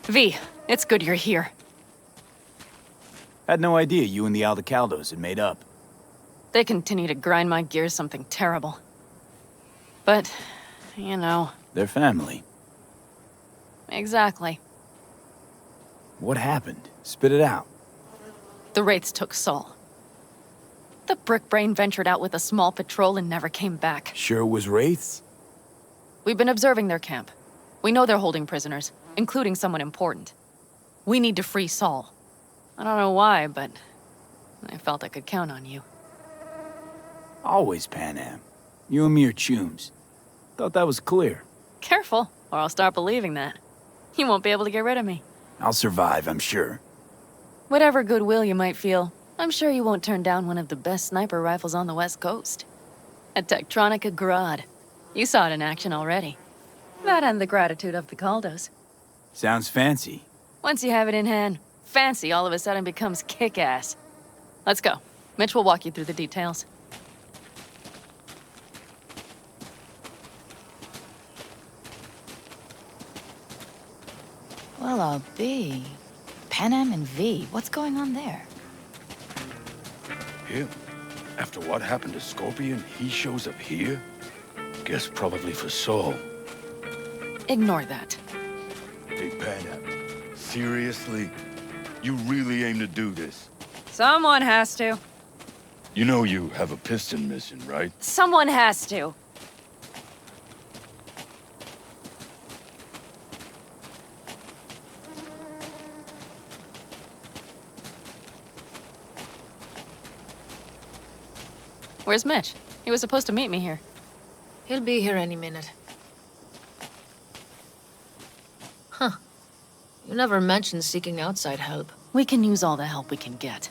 V, it's good you're here. Had no idea you and the Aldecaldos had made up. They continue to grind my gears something terrible. But, you know... They're family. Exactly. What happened? Spit it out. The Wraiths took Saul. The Brickbrain ventured out with a small patrol and never came back. Sure it was Wraiths? We've been observing their camp. We know they're holding prisoners, including someone important. We need to free Saul. I don't know why, but I felt I could count on you. Always, Panam. You and me are chums. Thought that was clear. Careful, or I'll start believing that. You won't be able to get rid of me. I'll survive, I'm sure. Whatever goodwill you might feel, I'm sure you won't turn down one of the best sniper rifles on the West Coast. A Tektronica Grad. You saw it in action already. That and the gratitude of the Caldos. Sounds fancy. Once you have it in hand, fancy all of a sudden becomes kick-ass. Let's go. Mitch will walk you through the details. Well, I'll be. Panam and V, what's going on there? Him? After what happened to Scorpion, he shows up here? Guess probably for Saul. Ignore that. Hey, Panam. Seriously? You really aim to do this? Someone has to. You know you have a piston mission, right? Someone has to. Where's Mitch? He was supposed to meet me here. He'll be here any minute. Huh. You never mentioned seeking outside help. We can use all the help we can get.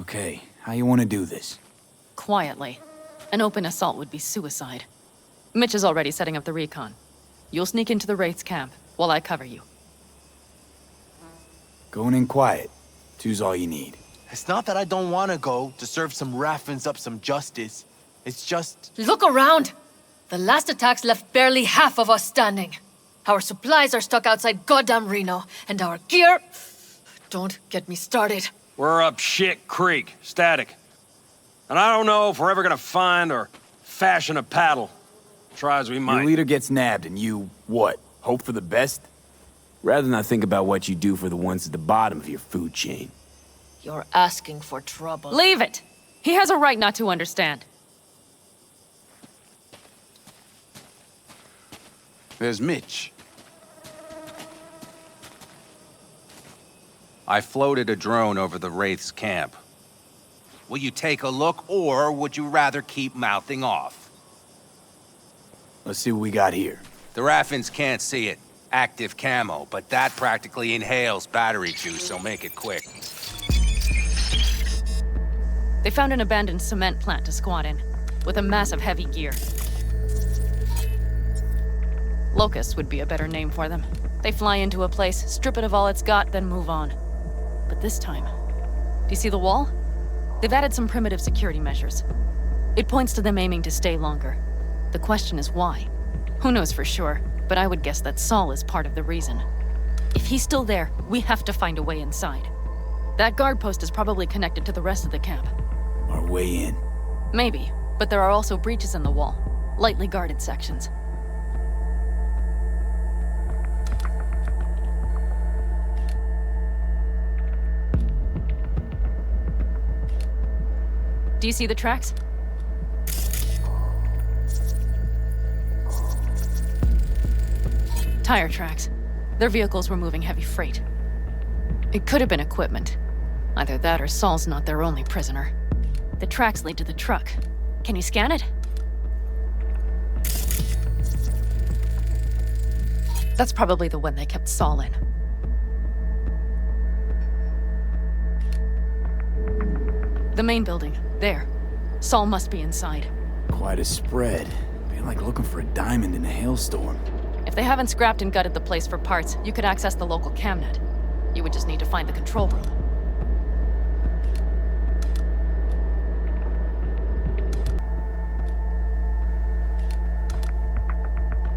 Okay, how you want to do this? Quietly. An open assault would be suicide. Mitch is already setting up the recon. You'll sneak into the Wraith's camp, while I cover you. Going in quiet. Two's all you need. It's not that I don't want to go to serve some Raffins up some justice. It's just... Look around! The last attacks left barely half of us standing. Our supplies are stuck outside goddamn Reno, and our gear... Don't get me started. We're up shit creek, static. And I don't know if we're ever gonna find or fashion a paddle. Try as we might. Your leader gets nabbed and you, what, hope for the best? Rather not think about what you do for the ones at the bottom of your food chain. You're asking for trouble. Leave it! He has a right not to understand. There's Mitch. I floated a drone over the Wraith's camp. Will you take a look, or would you rather keep mouthing off? Let's see what we got here. The Raffins can't see it. Active camo, but that practically inhales battery juice, so make it quick. They found an abandoned cement plant to squat in, with a massive heavy gear. Locusts would be a better name for them. They fly into a place, strip it of all it's got, then move on. But this time... Do you see the wall? They've added some primitive security measures. It points to them aiming to stay longer. The question is why? Who knows for sure, but I would guess that Saul is part of the reason. If he's still there, we have to find a way inside. That guard post is probably connected to the rest of the camp. Our way in. Maybe, but there are also breaches in the wall. Lightly guarded sections. Do you see the tracks? Tire tracks. Their vehicles were moving heavy freight. It could have been equipment. Either that or Saul's not their only prisoner. The tracks lead to the truck. Can you scan it? That's probably the one they kept Saul in. The main building. There. Saul must be inside. Quite a spread. Be like looking for a diamond in a hailstorm. If they haven't scrapped and gutted the place for parts, you could access the local camnet. You would just need to find the control room.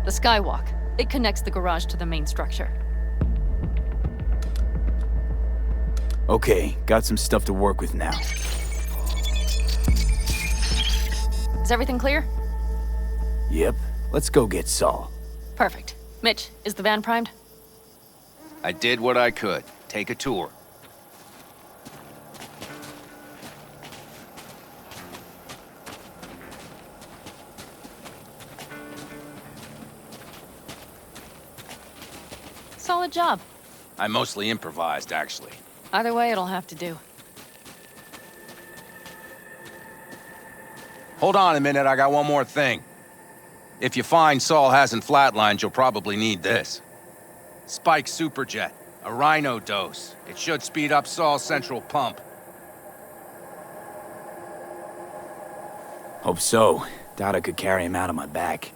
The skywalk. It connects the garage to the main structure. Okay, got some stuff to work with now. Is everything clear? Yep, let's go get Saul. Perfect. Mitch, is the van primed? I did what I could. Take a tour. Solid job. I mostly improvised, actually. Either way, it'll have to do. Hold on a minute, I got one more thing. If you find Saul hasn't flatlined, you'll probably need this. Spike Superjet, a Rhino dose. It should speed up Saul's central pump. Hope so. Doubt I could carry him out on my back.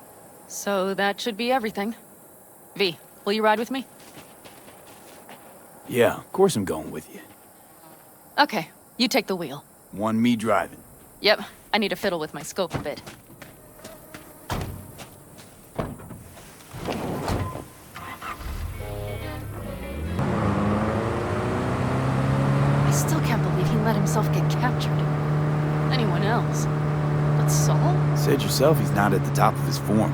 So that should be everything. V, will you ride with me? Yeah, of course I'm going with you. Okay, you take the wheel. One me driving. Yep, I need to fiddle with my scope a bit. I still can't believe he let himself get captured. Anyone else? But Saul? Said yourself he's not at the top of his form.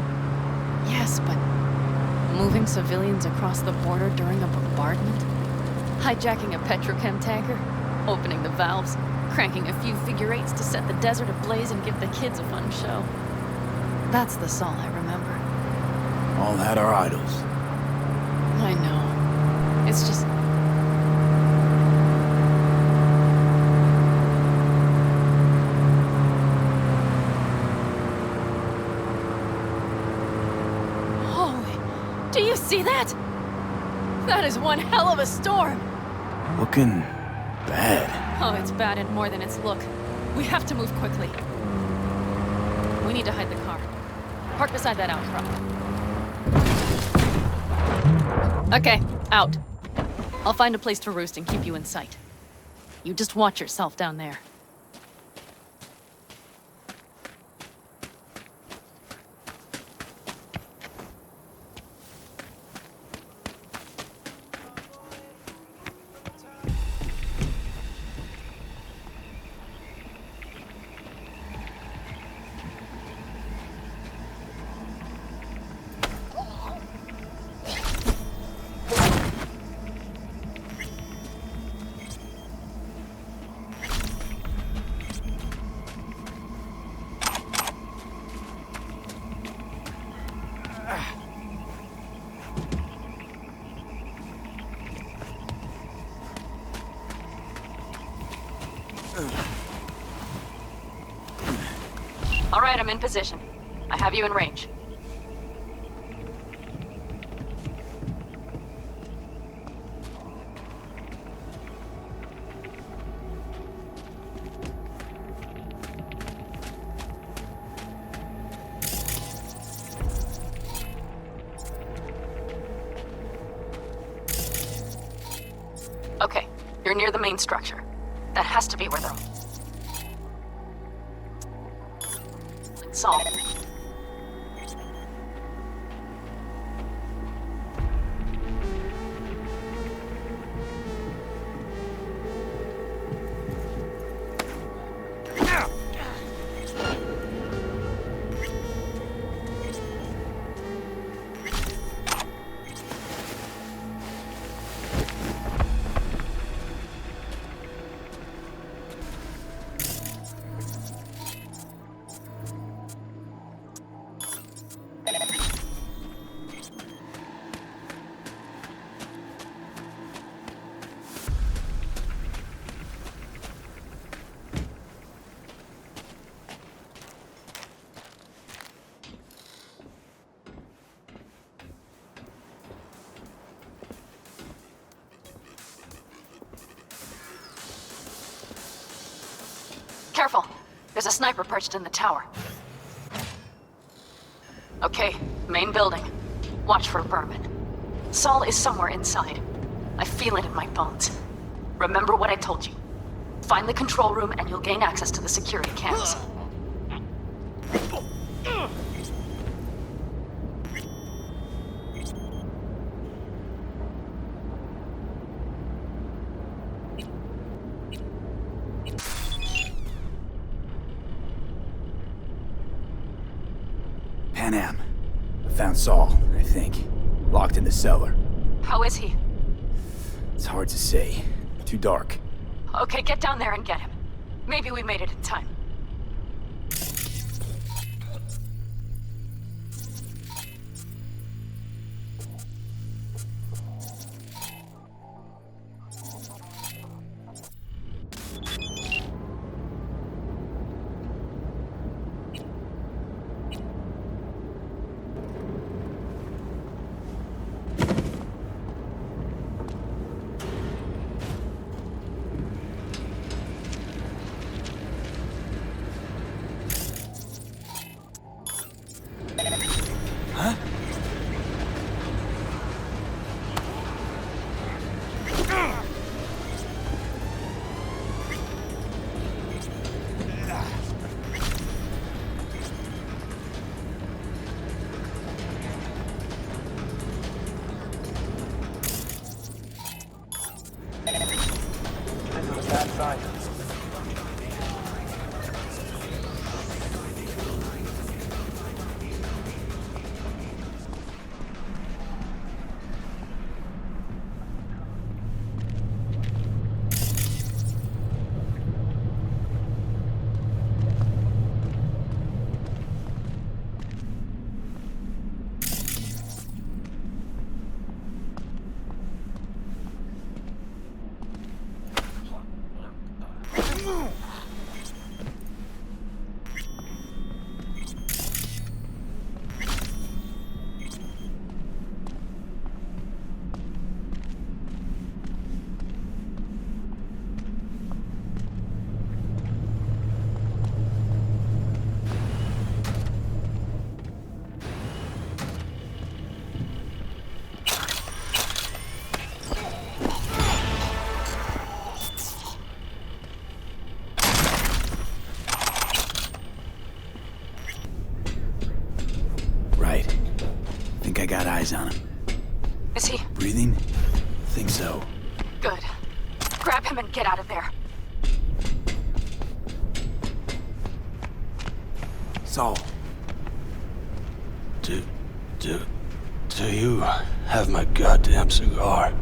Yes, but moving civilians across the border during a bombardment? Hijacking a petrochem tanker? Opening the valves? Cranking a few figure eights to set the desert ablaze and give the kids a fun show? That's the Saul I remember. All had our idols. I know. It's just... Holy... Do you see that? That is one hell of a storm! Looking bad. Oh, it's bad and more than its look. We have to move quickly. We need to hide the car. Park beside that outcrop. Okay, out. I'll find a place to roost and keep you in sight. You just watch yourself down there. All right, I'm in position. I have you in range. Okay, you're near the main structure. That has to be where they're... Saul. Careful. There's a sniper perched in the tower. Okay, main building. Watch for vermin. Saul is somewhere inside. I feel it in my bones. Remember what I told you. Find the control room and you'll gain access to the security cams. Pan Am. I found Saul, I think. Locked in the cellar. How is he? It's hard to say. Too dark. Okay, get down there and get him. Maybe we made it in time. I got eyes on him. Is he? Breathing? Think so. Good. Grab him and get out of there. Saul. Do you have my goddamn cigar?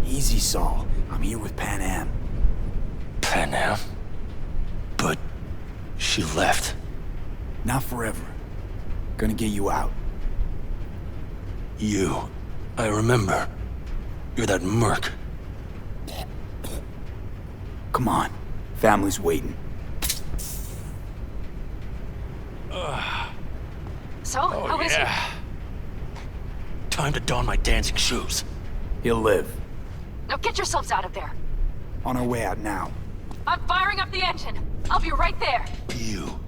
Easy, Saul. I'm here with Pan Am. Pan Am? But she left. Not forever. Gonna get you out. You. I remember. You're that merc. Come on. Family's waiting. So, how is he? Time to don my dancing shoes. He'll live. Now get yourselves out of there. On our way out now. I'm firing up the engine. I'll be right there. You.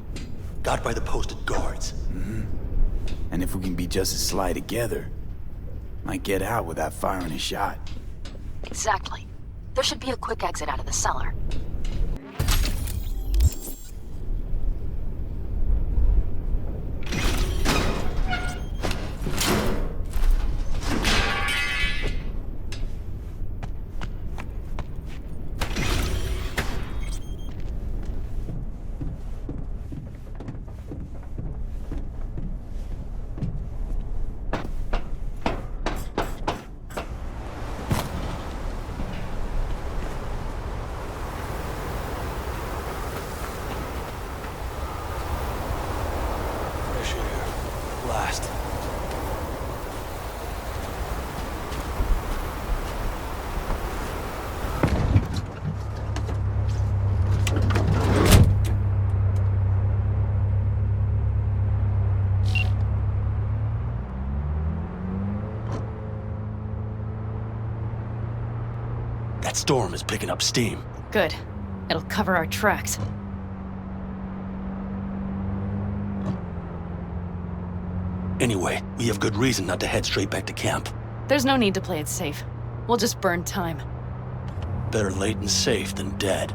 Got by the posted guards. And if we can be just as sly together, might get out without firing a shot. Exactly. There should be a quick exit out of the cellar. Last. That storm is picking up steam. Good. It'll cover our tracks. Anyway, we have good reason not to head straight back to camp. There's no need to play it safe. We'll just burn time. Better late and safe than dead.